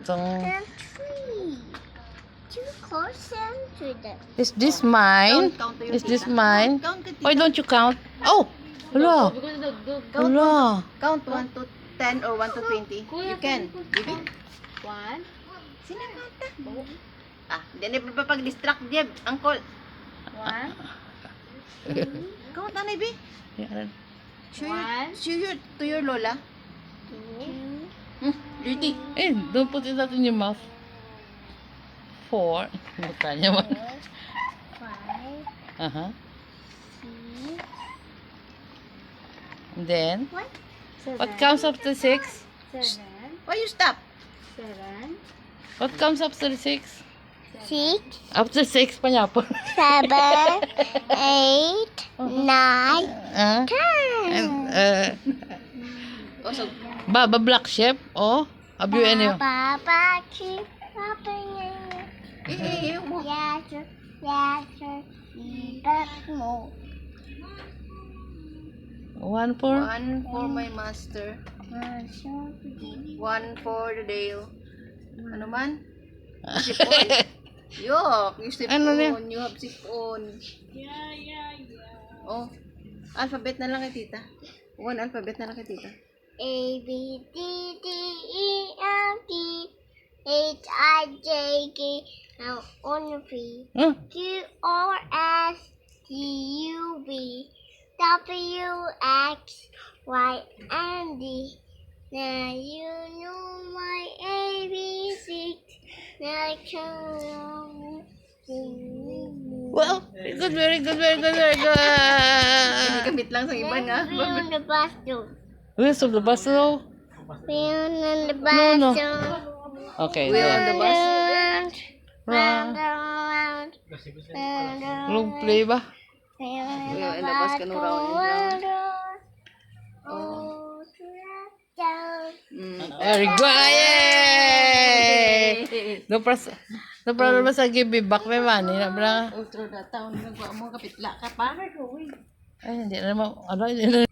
Song. Three. Too close to the. Is this mine? Count to your Is this tita. mine? Count ka, tita. Why don't you count? Oh! Hala! Count, Hala! count 1 to 10 or 1 to 20. You can. Bibi. 1. Sino count na? Hindi na pa pag-distract, Jeb. Uncle. 1. Count na, Bibi. Yan. Show your, to your lola. 2. Dirty. Eh, don't put it out in your mouth. 4. Mukha niya man. 5. Uh-huh. 6. And then, What? what comes up to 6? 7. Why you stop? 7. What comes up to 6? 6. After 6 pa niya po. 7. 8. 9. And, 10. Also, Baba Black Sheep. Oh, have you any? Papa, keep popping mo. Yes, sir. Yes, sir. Back mo. 1 for? 1 for my master. 1 for the Dale. Ano man? Sipon. Yok, you sipon. Ano na? You have sipon. Oh, alphabet na lang kay tita. 1 alphabet na lang kay tita. A, B, D, D, E, F, G, H, I, J, K, L, M, N, Huh? Q, R, S, T, U, V, W, X, Y, and Z. Now you know my ABC. Now come Well, very good, very good, very good, very good. Hindi kamit lang sa iba nga. We on the bus too. Where's of the bus though? We on the No, no. bus too. Okay, We're on the bus. Round, Round. round, round, round, Long play ba? round, We're in the bus, kanura, round, Oh. oh, down. Very good! Yay! No problem sa give me back may money na bra. Outro na taon nagwa mo kapitla ka pa. Ay, hindi na naman. Ano, hindi na